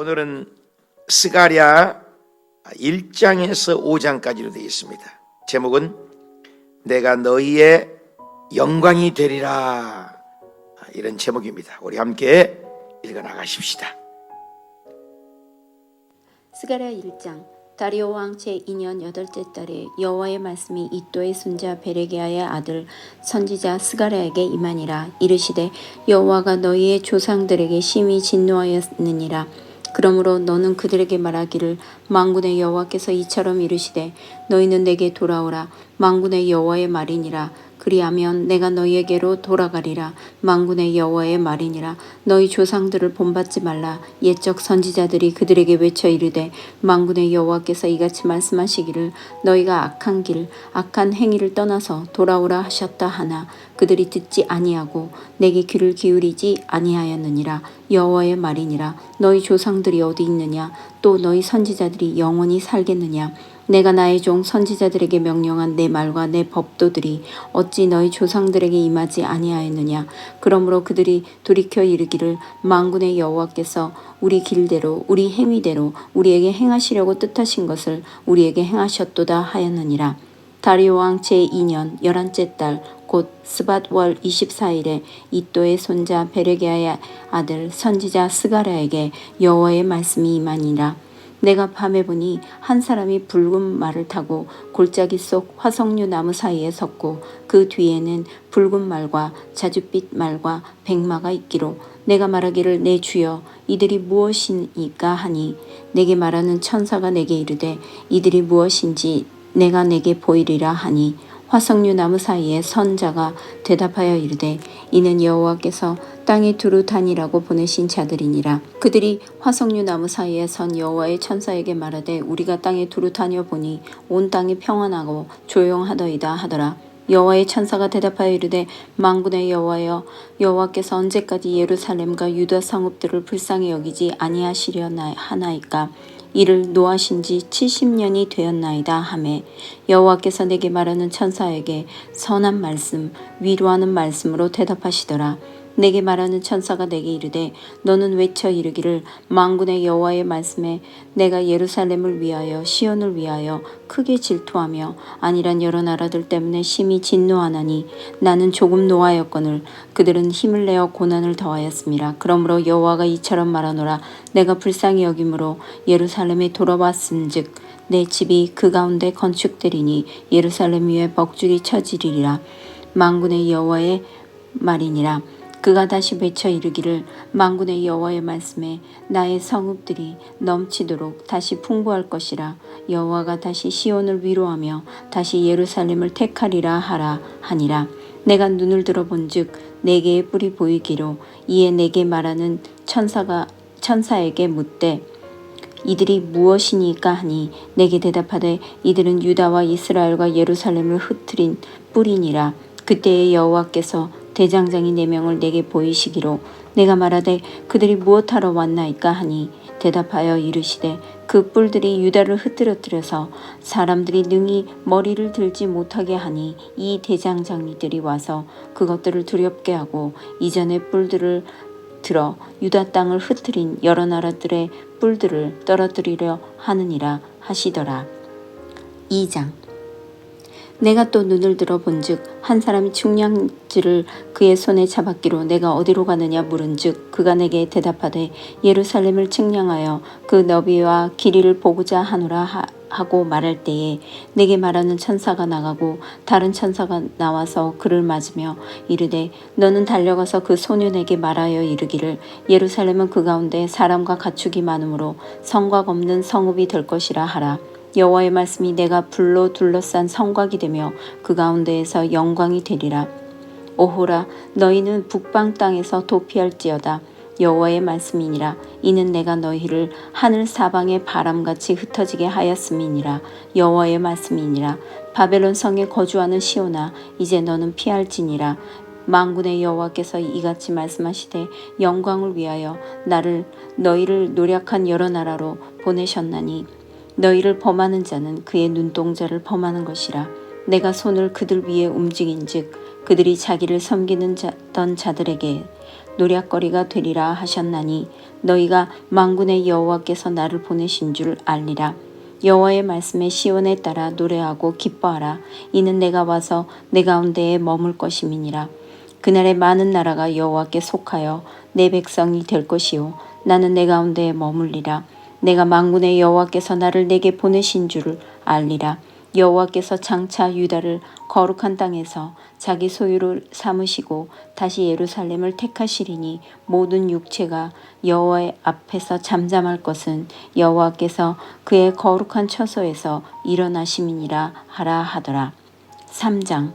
오늘은 스가랴 1장에서 5장까지로 되어 있습니다. 제목은 내가 너희의 영광이 되리라, 이런 제목입니다. 우리 함께 읽어나가십시다. 스가랴 1장. 다리오 왕 제2년 8째 달에 여호와의 말씀이 이도의 손자 베레기야의 아들 선지자 스가랴에게 임하니라. 이르시되 여호와가 너희의 조상들에게 심히 진노하였느니라. 그러므로 너는 그들에게 말하기를 만군의 여호와께서 이처럼 이르시되 너희는 내게 돌아오라. 만군의 여호와의 말이니라. 그리하면 내가 너희에게로 돌아가리라. 만군의 여호와의 말이니라. 너희 조상들을 본받지 말라. 옛적 선지자들이 그들에게 외쳐 이르되 만군의 여호와께서 이같이 말씀하시기를 너희가 악한 길 악한 행위를 떠나서 돌아오라 하셨다 하나 그들이 듣지 아니하고 내게 귀를 기울이지 아니하였느니라. 여호와의 말이니라. 너희 조상들이 어디 있느냐? 또 너희 선지자들이 영원히 살겠느냐? 내가 나의 종 선지자들에게 명령한 내 말과 내 법도들이 어찌 너희 조상들에게 임하지 아니하였느냐? 그러므로 그들이 돌이켜 이르기를 만군의 여호와께서 우리 길대로 우리 행위대로 우리에게 행하시려고 뜻하신 것을 우리에게 행하셨도다 하였느니라. 다리오 왕 제2년 11째 달 곧 스밧월 24일에 이도의 손자 베레기야의 아들 선지자 스가랴에게 여호와의 말씀이 임하니라. 내가 밤에 보니 한 사람이 붉은 말을 타고 골짜기 속 화석류 나무 사이에 섰고 그 뒤에는 붉은 말과 자줏빛 말과 백마가 있기로 내가 말하기를 내 주여 이들이 무엇이니까 하니 내게 말하는 천사가 내게 이르되 이들이 무엇인지 내가 내게 보이리라 하니 화석류 나무 사이에 선 자가 대답하여 이르되 이는 여호와께서 땅에 두루 다니라고 보내신 자들이니라. 그들이 화석류 나무 사이에 선 여호와의 천사에게 말하되 우리가 땅에 두루 다녀 보니 온 땅이 평안하고 조용하더이다 하더라. 여호와의 천사가 대답하여 이르되 만군의 여호와여 여호와께서 언제까지 예루살렘과 유다 성읍들을 불쌍히 여기지 아니하시려나 하나이까? 이를 노하신 지 70년이 되었나이다 하매 여호와께서 내게 말하는 천사에게 선한 말씀 위로하는 말씀으로 대답하시더라. 내게 말하는 천사가 내게 이르되 너는 외쳐 이르기를 만군의 여호와의 말씀에 내가 예루살렘을 위하여 시온을 위하여 크게 질투하며 아니란 여러 나라들 때문에 심히 진노하나니 나는 조금 노하였거늘 그들은 힘을 내어 고난을 더하였음이라. 그러므로 여호와가 이처럼 말하노라. 내가 불쌍히 여김으로 예루살렘에 돌아왔음즉 내 집이 그 가운데 건축되리니 예루살렘 위에 벅죽이 쳐지리라. 만군의 여호와의 말이니라. 그가 다시 외쳐 이르기를 만군의 여호와의 말씀에 나의 성읍들이 넘치도록 다시 풍부할 것이라. 여호와가 다시 시온을 위로하며 다시 예루살렘을 택하리라 하라 하니라. 내가 눈을 들어본즉 네 개의 뿔이 보이기로 이에 내게 말하는 천사에게 묻되 이들이 무엇이니까 하니 내게 대답하되 이들은 유다와 이스라엘과 예루살렘을 흩트린 뿔이니라. 그때에 여호와께서 대장장이 4명을 내게 보이시기로 내가 말하되 그들이 무엇하러 왔나이까 하니 대답하여 이르시되 그 뿔들이 유다를 흩뜨려서 사람들이 능히 머리를 들지 못하게 하니 이 대장장이들이 와서 그것들을 두렵게 하고 이전의 뿔들을 들어 유다 땅을 흩트린 여러 나라들의 뿔들을 떨어뜨리려 하느니라 하시더라. 2장. 내가 또 눈을 들어 본즉 한 사람이 측량지를 그의 손에 잡았기로 내가 어디로 가느냐 물은즉 그가 내게 대답하되 예루살렘을 측량하여 그 너비와 길이를 보고자 하노라 하고 말할 때에 내게 말하는 천사가 나가고 다른 천사가 나와서 그를 맞으며 이르되 너는 달려가서 그 소년에게 말하여 이르기를 예루살렘은 그 가운데 사람과 가축이 많으므로 성곽 없는 성읍이 될 것이라 하라. 여호와의 말씀이 내가 불로 둘러싼 성곽이 되며 그 가운데에서 영광이 되리라. 오호라 너희는 북방 땅에서 도피할지어다. 여호와의 말씀이니라. 이는 내가 너희를 하늘 사방의 바람같이 흩어지게 하였음이니라. 여호와의 말씀이니라. 바벨론 성에 거주하는 시온아 이제 너는 피할지니라. 만군의 여호와께서 이같이 말씀하시되 영광을 위하여 너희를 노력한 여러 나라로 보내셨나니 너희를 범하는 자는 그의 눈동자를 범하는 것이라. 내가 손을 그들 위에 움직인즉 그들이 자기를 섬기는 찾던 자들에게 노략거리가 되리라 하셨나니 너희가 만군의 여호와께서 나를 보내신 줄 알리라. 여호와의 말씀에 시온에 따라 노래하고 기뻐하라. 이는 내가 와서 내 가운데에 머물 것임이니라. 그날에 많은 나라가 여호와께 속하여 내 백성이 될 것이요 나는 내 가운데에 머물리라. 내가 만군의 여호와께서 나를 내게 보내신 줄을 알리라. 여호와께서 장차 유다를 거룩한 땅에서 자기 소유를 삼으시고 다시 예루살렘을 택하시리니 모든 육체가 여호와의 앞에서 잠잠할 것은 여호와께서 그의 거룩한 처소에서 일어나심이니라 하라 하더라. 3장.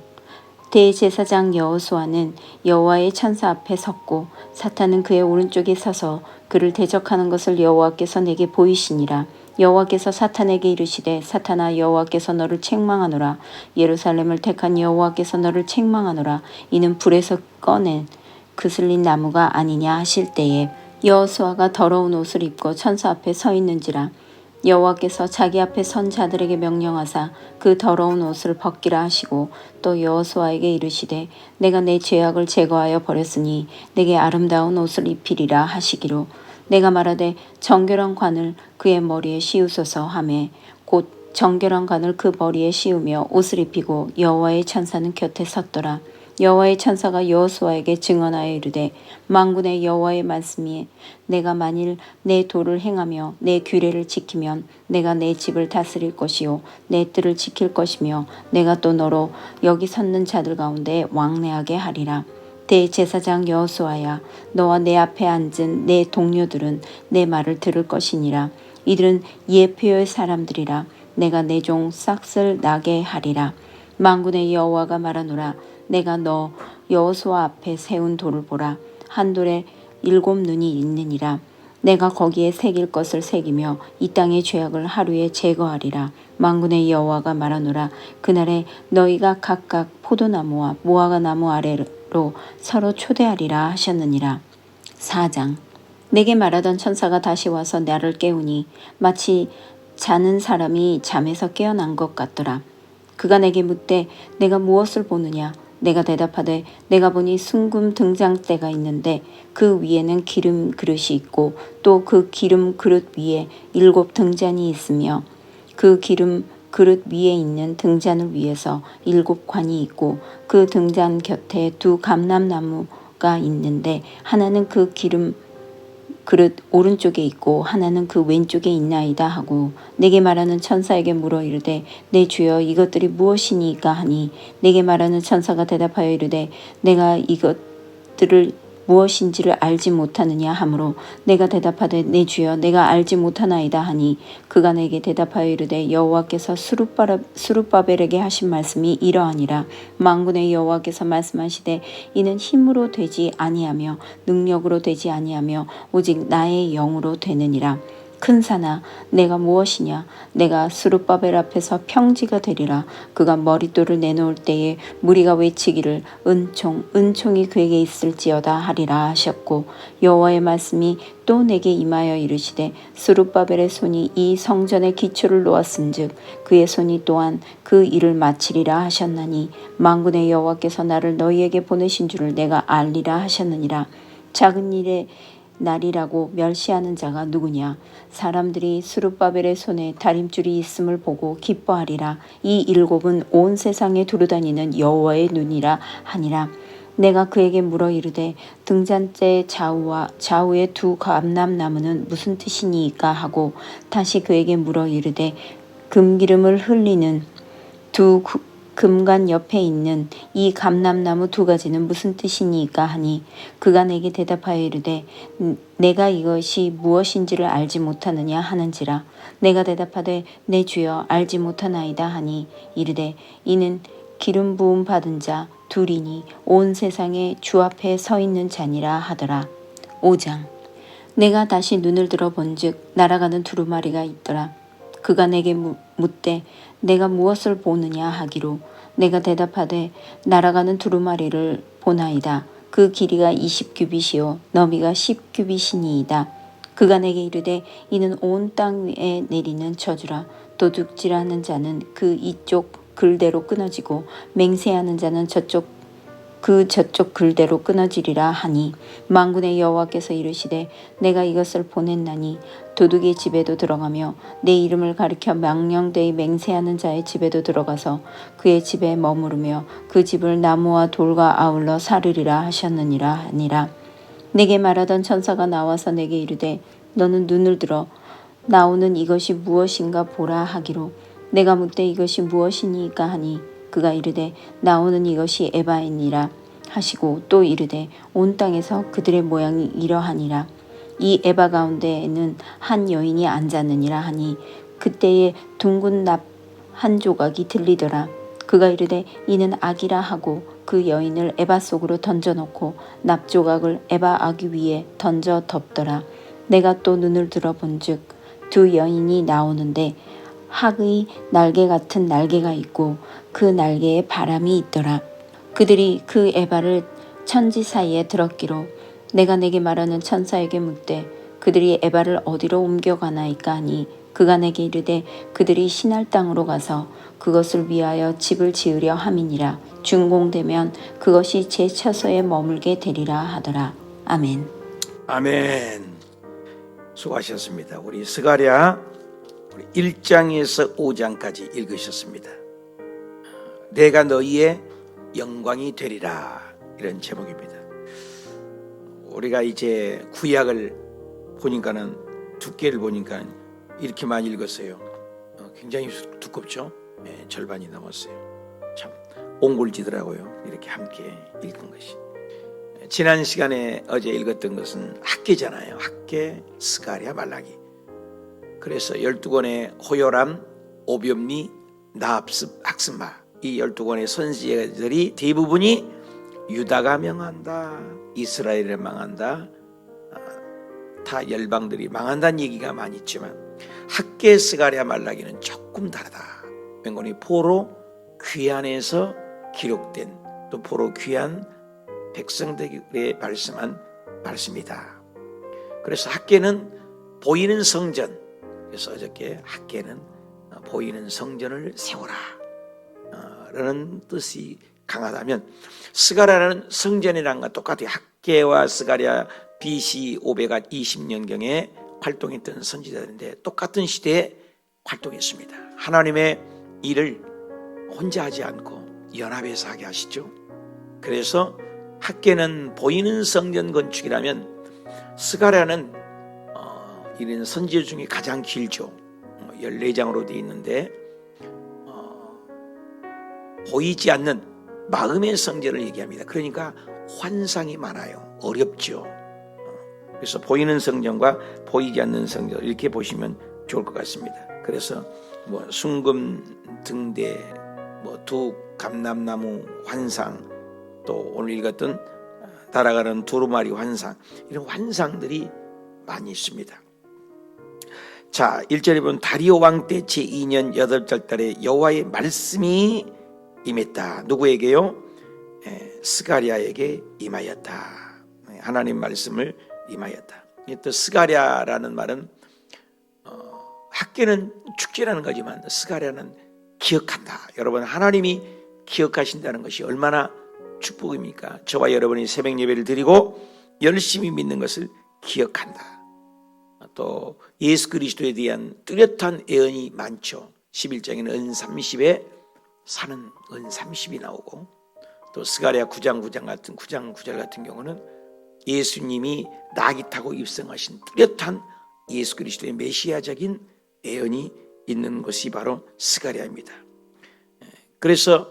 대제사장 여호수아는 여호와의 천사 앞에 섰고 사탄은 그의 오른쪽에 서서 그를 대적하는 것을 여호와께서 내게 보이시니라. 여호와께서 사탄에게 이르시되 사탄아 여호와께서 너를 책망하노라. 예루살렘을 택한 여호와께서 너를 책망하노라. 이는 불에서 꺼낸 그슬린 나무가 아니냐 하실 때에 여호수아가 더러운 옷을 입고 천사 앞에 서 있는지라. 여호와께서 자기 앞에 선 자들에게 명령하사 그 더러운 옷을 벗기라 하시고 또 여호수아에게 이르시되 내가 내 죄악을 제거하여 버렸으니 내게 아름다운 옷을 입히리라 하시기로 내가 말하되 정결한 관을 그의 머리에 씌우소서 하매 곧 정결한 관을 그 머리에 씌우며 옷을 입히고 여호와의 천사는 곁에 섰더라. 여호와의 천사가 여호수아에게 증언하여 이르되 만군의 여호와의 말씀이 내가 만일 내 도를 행하며 내 규례를 지키면 내가 내 집을 다스릴 것이요 내 뜰을 지킬 것이며 내가 또 너로 여기 섰는 자들 가운데 왕래하게 하리라. 대제사장 여호수아야 너와 내 앞에 앉은 내 동료들은 내 말을 들을 것이니라. 이들은 예표의 사람들이라. 내가 내 종 싹을 나게 하리라. 만군의 여호와가 말하노라. 내가 너 여호수아 앞에 세운 돌을 보라. 한 돌에 7 눈이 있느니라. 내가 거기에 새길 것을 새기며 이 땅의 죄악을 하루에 제거하리라. 만군의 여호와가 말하노라. 그날에 너희가 각각 포도나무와 무화과 나무 아래로 서로 초대하리라 하셨느니라. 4장. 내게 말하던 천사가 다시 와서 나를 깨우니 마치 자는 사람이 잠에서 깨어난 것 같더라. 그가 내게 묻되 내가 무엇을 보느냐. 내가 대답하되 내가 보니 순금 등잔대가 있는데 그 위에는 기름 그릇이 있고 또 그 기름 그릇 위에 7 등잔이 있으며 그 기름 그릇 위에 있는 등잔을 위에서 7 관이 있고 그 등잔 곁에 2 감람나무가 있는데 하나는 그 기름 그릇 오른쪽에 있고 하나는 그 왼쪽에 있나이다 하고 내게 말하는 천사에게 물어 이르되 내 주여 이것들이 무엇이니까 하니 내게 말하는 천사가 대답하여 이르되 내가 이것들을 무엇인지를 알지 못하느냐 하므로 내가 대답하되 내 주여 내가 알지 못하나이다 하니 그가 내게 대답하여 이르되 여호와께서 스룹바벨에게 하신 말씀이 이러하니라. 만군의 여호와께서 말씀하시되 이는 힘으로 되지 아니하며 능력으로 되지 아니하며 오직 나의 영으로 되느니라. 큰 산아 내가 무엇이냐. 내가 스룹바벨 앞에서 평지가 되리라. 그가 머릿돌을 내놓을 때에 무리가 외치기를 은총이 그에게 있을지어다 하리라 하셨고 여호와의 말씀이 또 내게 임하여 이르시되 스룹바벨의 손이 이 성전의 기초를 놓았은즉 그의 손이 또한 그 일을 마치리라 하셨나니 만군의 여호와께서 나를 너희에게 보내신 줄을 내가 알리라 하셨느니라. 작은 일에 날이라고 멸시하는 자가 누구냐. 사람들이 스룹바벨의 손에 다림줄이 있음을 보고 기뻐하리라. 이 7은 온 세상에 두루다니는 여호와의 눈이라 하니라. 내가 그에게 물어 이르되 등잔대 좌우의 2 감람나무는 무슨 뜻이니까 하고 다시 그에게 물어 이르되 금기름을 흘리는 2 금관 옆에 있는 이 감람나무 2가지는 무슨 뜻이니까 하니 그가 내게 대답하여 이르되 내가 이것이 무엇인지를 알지 못하느냐 하는지라. 내가 대답하되 내 주여 알지 못하나이다 하니 이르되 이는 기름 부음 받은 자 2이니 온 세상에 주 앞에 서 있는 자니라 하더라. 5장. 내가 다시 눈을 들어 본즉 날아가는 두루마리가 있더라. 그가 내게 묻되 내가 무엇을 보느냐 하기로 내가 대답하되 날아가는 두루마리를 보나이다. 그 길이가 20규빗이요 너비가 10규빗이니이다. 그가 내게 이르되 이는 온 땅 위에 내리는 저주라. 도둑질하는 자는 그 이쪽 글대로 끊어지고 맹세하는 자는 저쪽 그 저쪽 글대로 끊어지리라 하니 만군의 여호와께서 이르시되 내가 이것을 보냈나니 도둑의 집에도 들어가며 내 이름을 가리켜 망령되이 맹세하는 자의 집에도 들어가서 그의 집에 머무르며 그 집을 나무와 돌과 아울러 사르리라 하셨느니라 하니라. 내게 말하던 천사가 나와서 내게 이르되 너는 눈을 들어 나오는 이것이 무엇인가 보라 하기로 내가 묻되 이것이 무엇이니까 하니 그가 이르되 나오는 이것이 에바이니라 하시고 또 이르되 온 땅에서 그들의 모양이 이러하니라. 이 에바 가운데에는 한 여인이 앉았느니라 하니 그때에 둥근 납 한 조각이 들리더라. 그가 이르되 이는 악이라 하고 그 여인을 에바 속으로 던져놓고 납 조각을 에바 아기 위에 던져 덮더라. 내가 또 눈을 들어본즉 두 여인이 나오는데 학의 날개 같은 날개가 있고 그 날개에 바람이 있더라. 그들이 그 에바를 천지 사이에 들었기로 내가 내게 말하는 천사에게 묻되 그들이 에바를 어디로 옮겨가나이까 하니 그가 내게 이르되 그들이 신할 땅으로 가서 그것을 위하여 집을 지으려 함이니라. 준공되면 그것이 제 처소에 머물게 되리라 하더라. 아멘. 아멘. 수고하셨습니다. 우리 스가랴 1장에서 5장까지 읽으셨습니다. 내가 너희의 영광이 되리라, 이런 제목입니다. 우리가 이제 구약을 보니까는 두께를 보니까 이렇게 많이 읽었어요. 굉장히 두껍죠. 절반이 넘었어요. 참 옹골지더라고요. 이렇게 함께 읽은 것이. 지난 시간에 어제 읽었던 것은 학계잖아요. 학계, 스가랴, 말라기. 그래서 12권의 호요람, 오뵘니, 나합습, 학스마, 이 12권의 선지자들이 대부분이 유다가 명한다, 이스라엘이 망한다, 다 열방들이 망한다는 얘기가 많이 있지만 학계, 스가랴, 말라기는 조금 다르다. 왠고니 포로 귀환에서 기록된, 또 포로 귀환 백성들에게 말씀한 말씀이다. 그래서 학계는 보이는 성전, 그래서 어저께 학계는 보이는 성전을 세워라 라는 뜻이 강하다면, 스가랴는 성전이란과 똑같아요. 학계와 스가랴 BC 520년경에 활동했던 선지자들인데 똑같은 시대에 활동했습니다. 하나님의 일을 혼자 하지 않고 연합해서 하게 하시죠. 그래서 학계는 보이는 성전 건축이라면 스가랴는 이런 선지자 중에 가장 길죠. 14장으로 되어 있는데 보이지 않는 마음의 성전을 얘기합니다. 그러니까 환상이 많아요. 어렵죠. 그래서 보이는 성전과 보이지 않는 성전, 이렇게 보시면 좋을 것 같습니다. 그래서 순금 등대, 두 감람나무 환상, 또 오늘 읽었던 날아가는 두루마리 환상, 이런 환상들이 많이 있습니다. 자, 1절에 보면 다리오 왕 때 제2년 8절 달에 여호와의 말씀이 임했다. 누구에게요? 스가랴에게 임하였다. 하나님 말씀을 임하였다. 또 스가랴라는 말은 학계는 축제라는 거지만 스가랴는 기억한다. 여러분, 하나님이 기억하신다는 것이 얼마나 축복입니까? 저와 여러분이 새벽 예배를 드리고 열심히 믿는 것을 기억한다. 또 예수 그리스도에 대한 뚜렷한 예언이 많죠. 11장에는 은 30에 사는 은 30이 나오고, 또 스가랴 9장 9절 같은 경우는 예수님이 나귀 타고 입성하신 뚜렷한 예수 그리스도의 메시아적인 예언이 있는 것이 바로 스가랴입니다. 그래서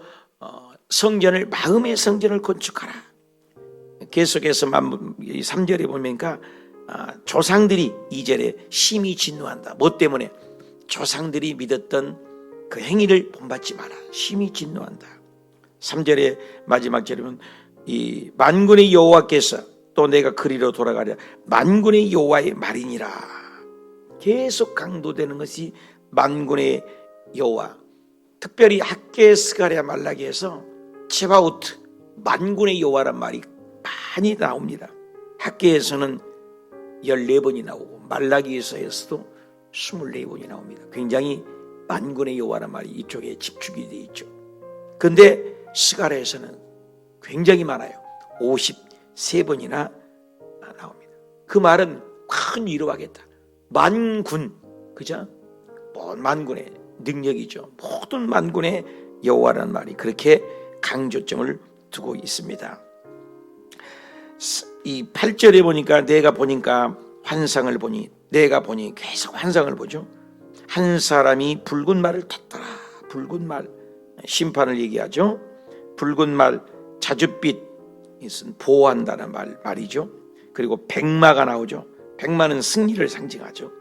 성전을, 마음의 성전을 건축하라. 계속해서 3절에 보니까 조상들이 2절에 심히 진노한다. 뭐 때문에? 조상들이 믿었던 그 행위를 본받지 마라. 심히 진노한다. 3절의 마지막 절에 보면 이 만군의 여호와께서 또 내가 그리로 돌아가랴. 만군의 여호와의 말이니라. 계속 강조되는 것이 만군의 여호와. 특별히 학계, 스가랴, 말라기에서 체바우트, 만군의 여호와란 말이 많이 나옵니다. 학계에서는 14번이 나오고 말라기에서도 24번이 나옵니다. 굉장히 만군의 여호와란 말이 이쪽에 집중이 되어 있죠. 그런데 스가랴에서는 굉장히 많아요. 53번이나 나옵니다. 그 말은 큰 위로하겠다. 만군, 그죠? 만군의 능력이죠. 모든 만군의 여호와라는 말이 그렇게 강조점을 두고 있습니다. 이 8절에 보니까 내가 환상을 보니 계속 환상을 보죠. 한 사람이 붉은 말을 탔더라. 붉은 말, 심판을 얘기하죠. 붉은 말, 자줏빛, 이것은 보호한다는 말이죠. 그리고 백마가 나오죠. 백마는 승리를 상징하죠.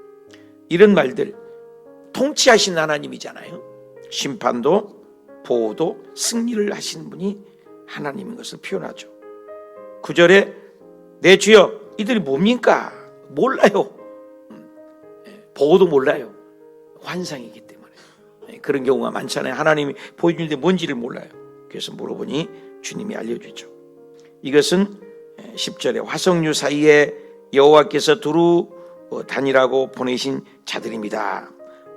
이런 말들, 통치하신 하나님이잖아요. 심판도 보호도 승리를 하시는 분이 하나님인 것을 표현하죠. 9절에 내 주여 이들이 뭡니까? 몰라요. 보호도 몰라요. 환상이기 때문에. 그런 경우가 많잖아요. 하나님이 보여주는데 뭔지를 몰라요. 그래서 물어보니 주님이 알려주죠. 이것은 10절에 화석류 사이에 여호와께서 두루 다니라고 보내신 자들입니다.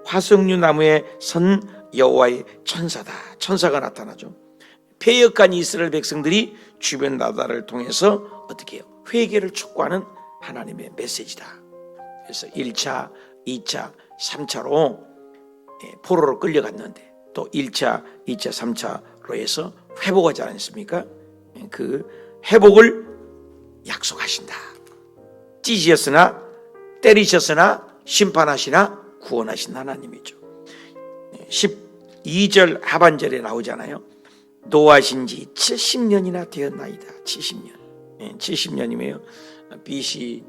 화석류 나무에 선 여호와의 천사다. 천사가 나타나죠. 패역한 이스라엘 백성들이 주변 나라를 통해서 어떻게 해요? 회개를 촉구하는 하나님의 메시지다. 그래서 1차, 2차, 3차로 포로로 끌려갔는데 또 1차, 2차, 3차로 해서 회복하지 않습니까? 그 회복을 약속하신다. 찢으셨으나 때리셨으나 심판하시나 구원하신 하나님이죠. 12절 하반절에 나오잖아요. 노하신 지 70년이나 되었나이다. 70년. 70년이면 BC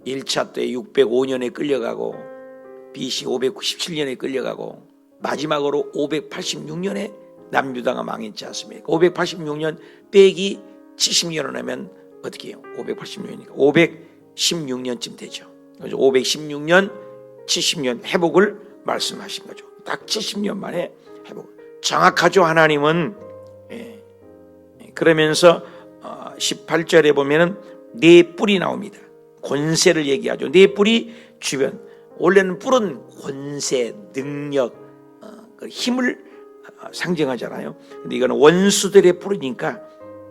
1차 때 605년에 끌려가고 BC 597년에 끌려가고 마지막으로 586년에 남유다가 망했지 않습니까? 586년 빼기 70년을 하면 어떻게 해요? 586년이니까 516년쯤 되죠. 그래서 516년 70년 회복을 말씀하신 거죠. 딱 70년 만에 회복. 정확하죠. 하나님은. 그러면서 18절에 보면은 네 뿔이 나옵니다. 권세를 얘기하죠. 네 뿔이 주변. 원래는 뿔은 권세, 능력, 힘을 상징하잖아요. 근데 이거는 원수들의 뿔이니까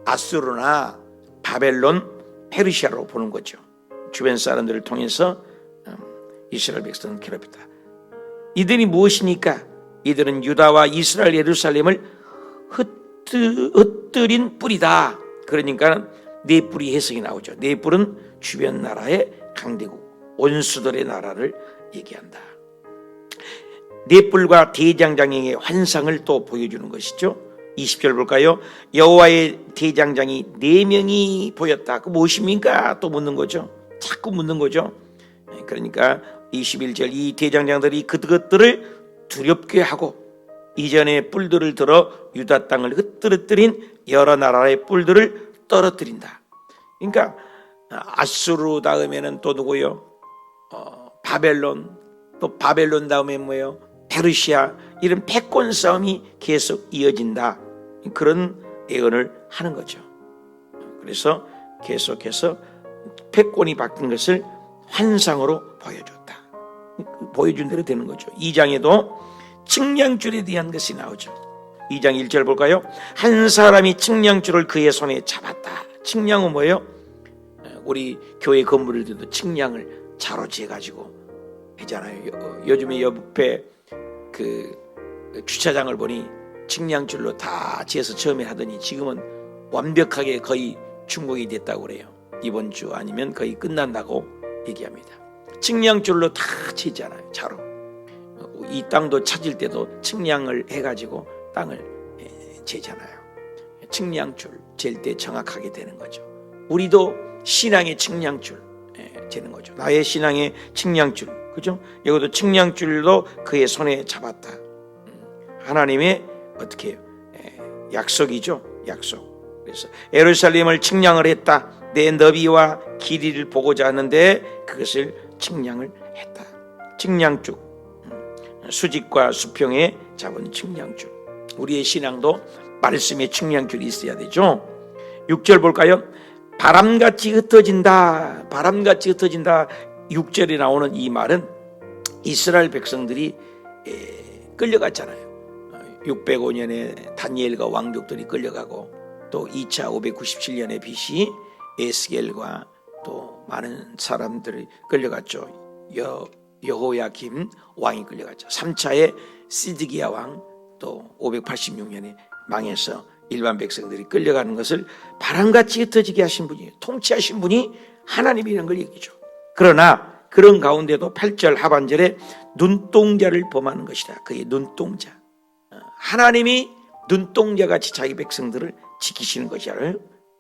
아수르나 바벨론, 페르시아로 보는 거죠. 주변 사람들을 통해서 이스라엘 백성을 괴롭혔다. 이들이 무엇이니까? 이들은 유다와 이스라엘 예루살렘을 흩뜨린 뿔이다. 그러니까 네 뿔이 해석이 나오죠. 네 뿔은 주변 나라의 강대국, 원수들의 나라를 얘기한다. 네 뿔과 대장장에게 환상을 또 보여주는 것이죠. 20절 볼까요? 여호와의 대장장이 4명이 보였다. 그 무엇입니까? 또 묻는 거죠. 자꾸 묻는 거죠. 그러니까 21절 이 대장장들이 그것들을 두렵게 하고 이전에 뿔들을 들어 유다 땅을 흩뜨린 여러 나라의 뿔들을 떨어뜨린다. 그러니까 아수르 다음에는 또 누구요? 바벨론, 또 바벨론 다음에 뭐예요? 페르시아. 이런 패권 싸움이 계속 이어진다. 그런 예언을 하는 거죠. 그래서 계속해서 패권이 바뀐 것을 환상으로 보여줬다. 보여준 대로 되는 거죠. 2장에도 측량줄에 대한 것이 나오죠. 2장 1절 볼까요? 한 사람이 측량줄을 그의 손에 잡았다. 측량은 뭐예요? 우리 교회 건물들도 측량을 자로 재가지고 하잖아요. 요즘에 옆에 그 주차장을 보니 측량줄로 다 재서 처음에 하더니 지금은 완벽하게 거의 준공이 됐다고 그래요. 이번 주 아니면 거의 끝난다고 얘기합니다. 측량줄로 다 재잖아요. 자로. 이 땅도 찾을 때도 측량을 해가지고 땅을 재잖아요. 측량줄 잴 때 정확하게 되는 거죠. 우리도 신앙의 측량줄 재는 거죠. 나의 신앙의 측량줄, 그죠? 여기도 측량줄도 그의 손에 잡았다. 하나님의 어떻게 해요? 약속이죠. 약속. 그래서 예루살렘을 측량을 했다. 내 너비와 길이를 보고자 하는데 그것을 측량을 했다. 측량줄. 수직과 수평에 잡은 측량줄. 우리의 신앙도 말씀의 측량줄이 있어야 되죠. 6절 볼까요? 바람같이 흩어진다. 바람같이 흩어진다. 6절에 나오는 이 말은 이스라엘 백성들이 끌려갔잖아요. 605년에 다니엘과 왕족들이 끌려가고 또 2차 597년의 BC 에스겔과 또 많은 사람들이 끌려갔죠. 여호야김 왕이 끌려갔죠. 3차에 시드기야 왕, 또 586년에 망해서 일반 백성들이 끌려가는 것을 바람같이 흩어지게 하신 분이, 통치하신 분이 하나님이라는 걸 얘기죠. 그러나 그런 가운데도 8절 하반절에 눈동자를 범하는 것이다. 그의 눈동자. 하나님이 눈동자같이 자기 백성들을 지키시는 것이야.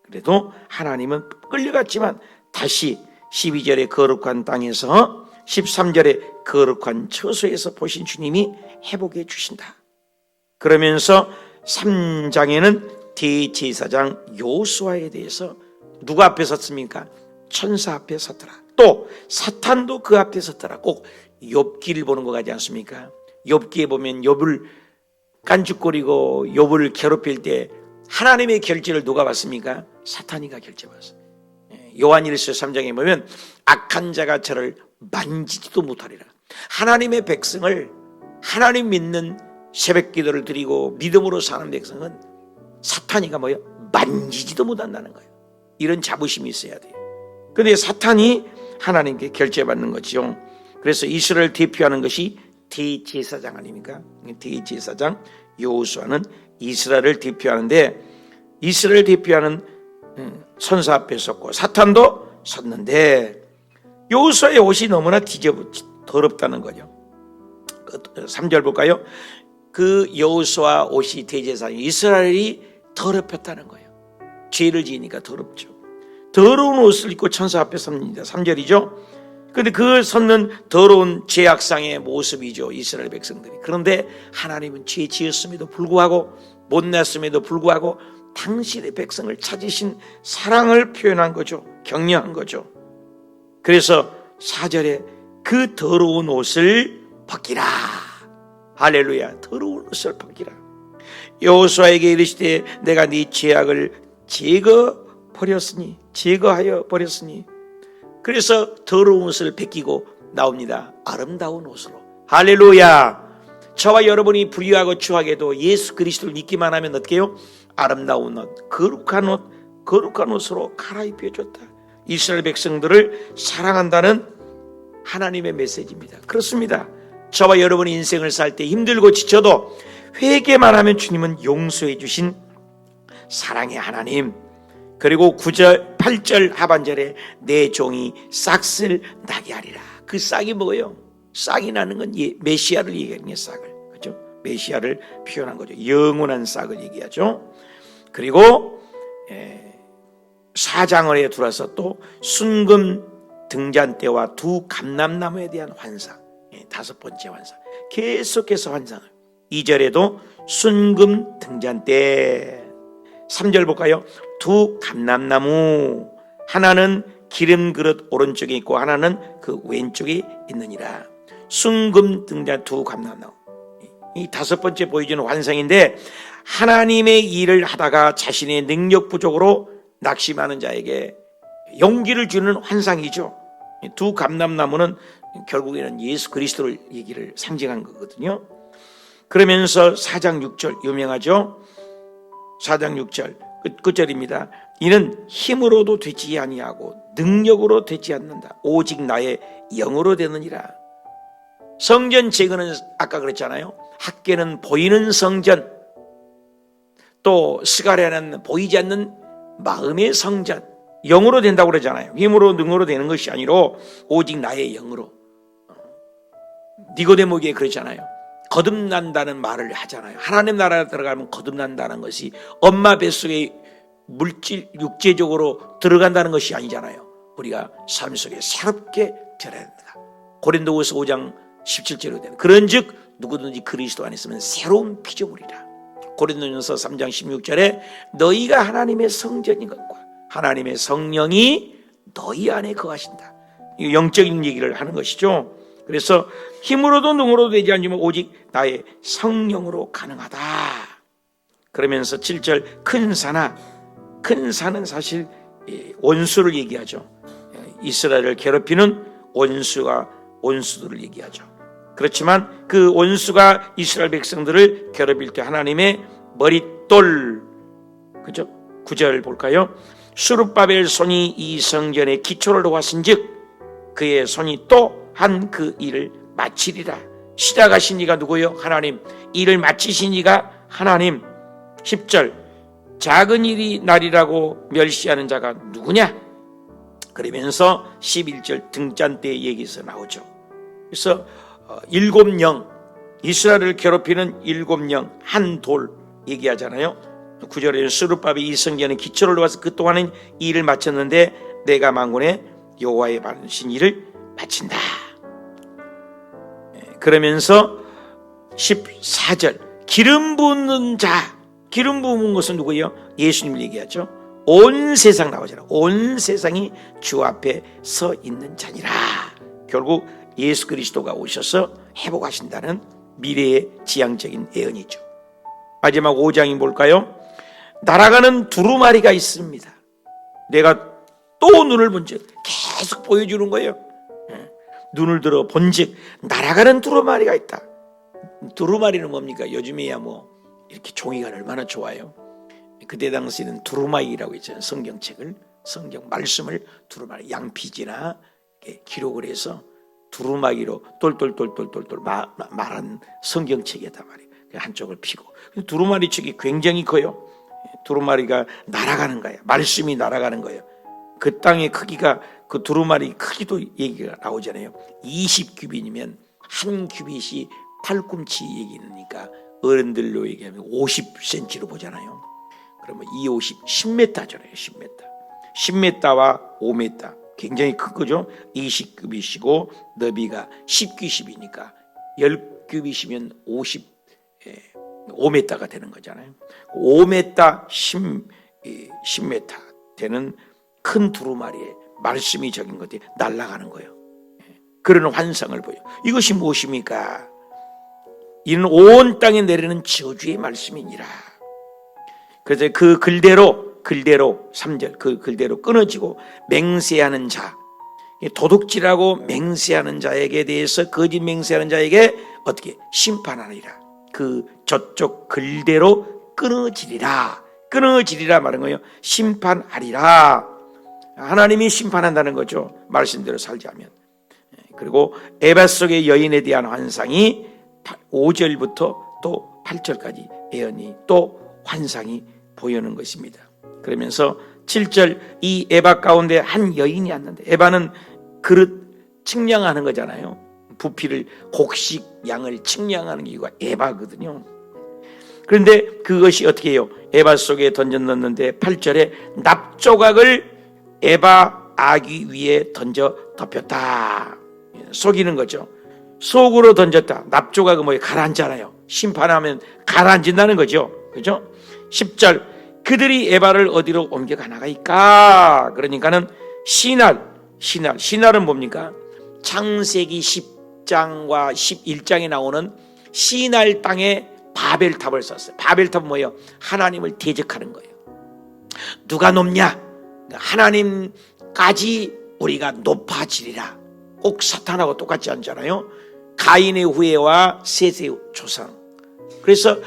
그래도 하나님은 끌려갔지만 다시 12절의 거룩한 땅에서 13절의 거룩한 처소에서 보신 주님이 회복해 주신다. 그러면서 3장에는 대제사장 요수아에 대해서 누가 앞에 섰습니까? 천사 앞에 섰더라. 또 사탄도 그 앞에 섰더라. 꼭 욥기를 보는 거 같지 않습니까? 욥기에 보면 욥을 깐죽거리고 욥을 괴롭힐 때 하나님의 결제를 누가 받습니까? 사탄이가 결제받았어요. 요한일서 3장에 보면 악한 자가 저를 만지지도 못하리라. 하나님의 백성을, 하나님 믿는 새벽기도를 드리고 믿음으로 사는 백성은 사탄이가 뭐예요? 만지지도 못한다는 거예요. 이런 자부심이 있어야 돼요. 그런데 사탄이 하나님께 결제받는 거죠. 그래서 이스라엘 대표하는 것이 대제사장 아닙니까? 대제사장 여호수아는 이스라엘을 대표하는데, 이스라엘 대표하는 선사 앞에 섰고 사탄도 섰는데 여호수아의 옷이 너무나 더럽다는 거죠. 3절 볼까요? 그 여호수아 옷이 대제사장 이스라엘이 더럽혔다는 거예요. 죄를 지으니까 더럽죠. 더러운 옷을 입고 천사 앞에 섭니다. 3절이죠. 그런데 그 섰는 더러운 죄악상의 모습이죠, 이스라엘 백성들이. 그런데 하나님은 죄 지었음에도 불구하고, 못났음에도 불구하고 당신의 백성을 찾으신 사랑을 표현한 거죠. 격려한 거죠. 그래서 4절에 그 더러운 옷을 벗기라. 할렐루야. 더러운 옷을 벗기라. 여호수아에게 이르시되 내가 네 죄악을 제거하여 버렸으니. 그래서 더러운 옷을 벗기고 나옵니다. 아름다운 옷으로. 할렐루야. 저와 여러분이 불의하고 추하게도 예수 그리스도를 믿기만 하면 어떻게 해요? 아름다운 옷, 거룩한 옷으로 갈아입혀 줬다. 이스라엘 백성들을 사랑한다는 하나님의 메시지입니다. 그렇습니다. 저와 여러분이 인생을 살 때 힘들고 지쳐도 회개만 하면 주님은 용서해 주신 사랑의 하나님. 그리고 9절, 8절 하반절에 내 종이 싹을 나게 하리라. 그 싹이 뭐예요? 싹이 나는 건 메시아를 얘기하는 게 싹을. 그렇죠? 메시아를 표현한 거죠. 영원한 싹을 얘기하죠. 그리고 4장을 들어서 또 순금 등잔대와 두 감람나무에 대한 환상. 5번째 환상. 계속해서 환상을. 2절에도 순금 등잔대. 3절 볼까요? 두 감람나무, 하나는 기름 그릇 오른쪽에 있고 하나는 그 왼쪽에 있느니라. 순금 등잔 두 감람나무. 이 5번째 보여주는 환상인데, 하나님의 일을 하다가 자신의 능력 부족으로 낙심하는 자에게 용기를 주는 환상이죠. 두 감람나무는 결국에는 예수 그리스도를 얘기를 상징한 거거든요. 그러면서 4장 6절 유명하죠. 4장 6절 끝절입니다. 이는 힘으로도 되지 아니하고 능력으로 되지 않는다. 오직 나의 영으로 되느니라. 성전 제거는 아까 그랬잖아요. 학계는 보이는 성전, 또 스가랴는 보이지 않는 마음의 성전, 영으로 된다고 그러잖아요. 힘으로 능으로 되는 것이 아니로 오직 나의 영으로. 니고데모에게 그러잖아요. 거듭난다는 말을 하잖아요. 하나님 나라에 들어가면 거듭난다는 것이 엄마 뱃속에 물질 육체적으로 들어간다는 것이 아니잖아요. 우리가 삶 속에 새롭게 되어야 된다. 고린도후서 5장 17절로 되는 그런즉 누구든지 그리스도 안에 있으면 새로운 피조물이라. 고린도전서 3장 16절에 너희가 하나님의 성전인 것과 하나님의 성령이 너희 안에 거하신다. 영적인 얘기를 하는 것이죠. 그래서 힘으로도 능으로도 되지 않지만 오직 나의 성령으로 가능하다. 그러면서 7절 큰 산은 사실 원수를 얘기하죠. 이스라엘을 괴롭히는 원수들을 얘기하죠. 그렇지만 그 원수가 이스라엘 백성들을 괴롭힐 때 하나님의 머릿돌, 그죠? 9절 볼까요? 스룹바벨 손이 이 성전의 기초를 놓았은즉 그의 손이 또 한 그 일을 마치리라. 시작하신 이가 누구요? 하나님. 일을 마치신 이가 하나님. 10절 작은 일이 날이라고 멸시하는 자가 누구냐? 그러면서 11절 등잔대 얘기에서 나오죠. 그래서 7영, 이스라엘을 괴롭히는 7영, 한 돌 얘기하잖아요. 9절에 스룹바벨이 이 성전의 기초를 놓아서 그동안은 일을 마쳤는데 내가 만군의 여호와의 받으신 일을 마친다. 그러면서 14절 기름 붓는 자, 기름 부은 것은 누구예요? 예수님을 얘기하죠. 온 세상 나오잖아. 온 세상이 주 앞에 서 있는 자니라. 결국 예수 그리스도가 오셔서 회복하신다는 미래의 지향적인 예언이죠. 마지막 5장이 뭘까요? 날아가는 두루마리가 있습니다. 내가 또 눈을 본즉 계속 보여주는 거예요. 눈을 들어 본즉 날아가는 두루마리가 있다. 두루마리는 뭡니까? 요즘에야 뭐 이렇게 종이가 얼마나 좋아요. 그때 당시에는 두루마리라고 있잖아요. 성경책을, 성경 말씀을 두루마리, 양피지나 기록을 해서 두루마기로 똘똘똘똘똘똘 말한 성경책이다 말이에요. 한쪽을 피고 두루마리 축이 굉장히 커요. 두루마리가 날아가는 거예요. 말씀이 날아가는 거예요. 그 땅의 크기가 그 두루마리 크기도 얘기가 나오잖아요. 20규빗이면 한 규빗이 팔꿈치 얘기니까 어른들로 얘기하면 50cm로 보잖아요. 그러면 2, 50, 10m잖아요. 10m. 10m와 5m. 굉장히 큰 거죠. 20규빗이고 너비가 10규빗이니까 10규빗이면 5m가 되는 거잖아요. 5m, 10m 되는 큰 두루마리에 말씀이 적인 것들이 날아가는 거예요. 그런 환상을 보여. 이것이 무엇입니까? 이는 온 땅에 내리는 저주의 말씀이니라. 그래서 그 글대로 3절 그 글대로 끊어지고 맹세하는 자, 도둑질하고 맹세하는 자에게 대해서 거짓 맹세하는 자에게 어떻게 심판하리라. 그 저쪽 글대로 끊어지리라 말은 거예요. 심판하리라. 하나님이 심판한다는 거죠. 말씀대로 살자면. 그리고 에바 속의 여인에 대한 환상이 5절부터 또 8절까지 예언이 또 환상이 보이는 것입니다. 그러면서 7절 이 에바 가운데 한 여인이 왔는데, 에바는 그릇 측량하는 거잖아요. 부피를 곡식 양을 측량하는 게 이거 에바거든요. 그런데 그것이 어떻게 해요? 에바 속에 던져 넣었는데 8절에 납조각을 에바 아기 위에 던져 덮였다. 속이는 거죠. 속으로 던졌다. 납조각은 뭐예요? 가라앉잖아요. 심판하면 가라앉는다는 거죠. 그죠? 10절 그들이 에바를 어디로 옮겨가 나가니까? 그러니까는 시날은 뭡니까? 창세기 10장과 11장에 나오는 시날 땅에 바벨탑을 썼어요. 바벨탑은 뭐예요? 하나님을 대적하는 거예요. 누가 높냐? 하나님까지 우리가 높아지리라. 꼭 사탄하고 똑같지 않잖아요. 가인의 후예와 셋의 조상. 그래서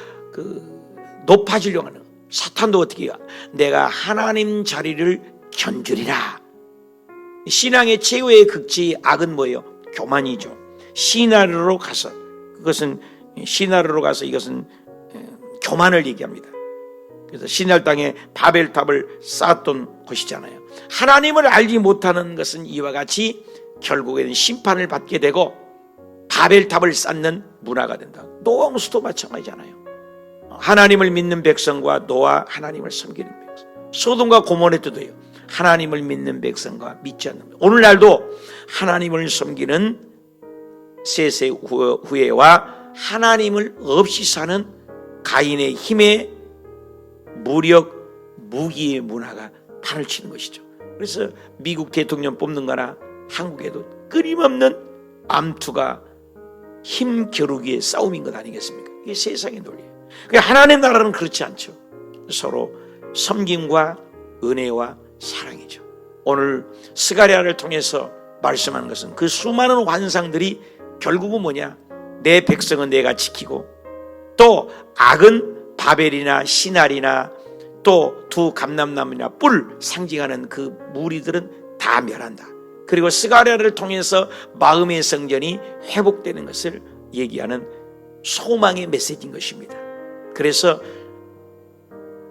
높아지려고 하는 사탄도 어떻게 해요? 내가 하나님 자리를 견주리라. 신앙의 최후의 극치 악은 뭐예요? 교만이죠. 시나르로 가서 이것은 교만을 얘기합니다. 그래서 시날 땅에 바벨탑을 쌓았던 곳이잖아요. 하나님을 알지 못하는 것은 이와 같이 결국에는 심판을 받게 되고 바벨탑을 쌓는 문화가 된다. 노아 홍수도 마찬가지잖아요. 하나님을 믿는 백성과 노아 하나님을 섬기는 백성, 소돔과 고모레 때도요. 하나님을 믿는 백성과 믿지 않는 백성. 오늘날도 하나님을 섬기는 셋의 후예와 하나님을 없이 사는 가인의 힘의 무력, 무기의 문화가 판을 치는 것이죠. 그래서 미국 대통령 뽑는 거나 한국에도 끊임없는 암투가 힘 겨루기의 싸움인 것 아니겠습니까? 이게 세상의 논리예요. 하나님 나라는 그렇지 않죠. 서로 섬김과 은혜와 사랑이죠. 오늘 스가랴를 통해서 말씀하는 것은 그 수많은 환상들이 결국은 뭐냐? 내 백성은 내가 지키고 또 악은 바벨이나 시날이나 또 두 감람나무나 뿔 상징하는 그 무리들은 다 멸한다. 그리고 스가랴를 통해서 마음의 성전이 회복되는 것을 얘기하는 소망의 메시지인 것입니다. 그래서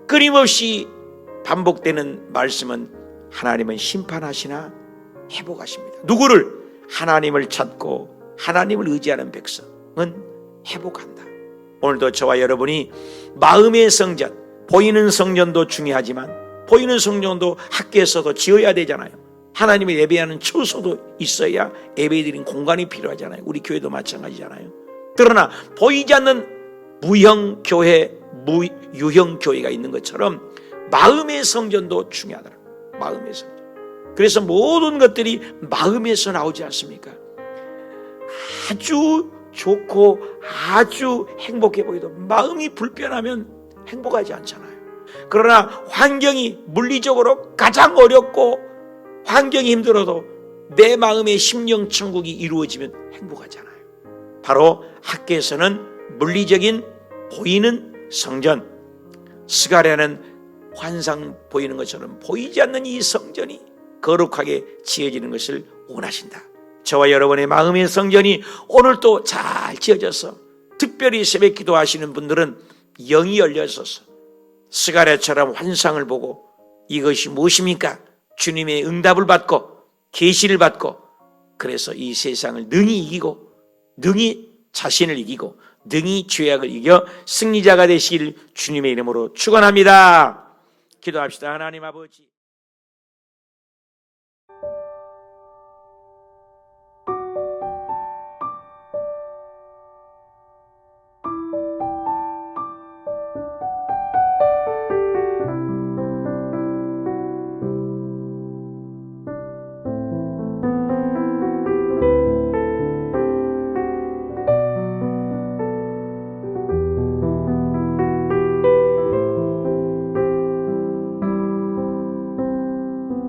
끊임없이 반복되는 말씀은 하나님은 심판하시나 회복하십니다. 누구를? 하나님을 찾고 하나님을 의지하는 백성은 회복한다. 오늘도 저와 여러분이 마음의 성전, 보이는 성전도 중요하지만 보이는 성전도 학교에서도 지어야 되잖아요. 하나님을 예배하는 처소도 있어야 예배드리는 공간이 필요하잖아요. 우리 교회도 마찬가지잖아요. 그러나 보이지 않는 무형 교회, 유형 교회가 있는 것처럼 마음의 성전도 중요하더라고요. 마음의 성전. 그래서 모든 것들이 마음에서 나오지 않습니까? 아주 좋고 아주 행복해 보이도 마음이 불편하면 행복하지 않잖아요. 그러나 환경이 물리적으로 가장 어렵고 환경이 힘들어도 내 마음의 심령 천국이 이루어지면 행복하잖아요. 바로 학교에서는 물리적인 보이는 성전, 스가랴는 환상 보이는 것처럼 보이지 않는 이 성전이 거룩하게 지어지는 것을 원하신다. 저와 여러분의 마음의 성전이 오늘도 잘 지어져서 특별히 새벽 기도하시는 분들은 영이 열려서서 스가랴처럼 환상을 보고 이것이 무엇입니까? 주님의 응답을 받고 계시를 받고 그래서 이 세상을 능히 이기고 능히 자신을 이기고 능히 죄악을 이겨 승리자가 되시길 주님의 이름으로 축원합니다. 기도합시다. 하나님 아버지.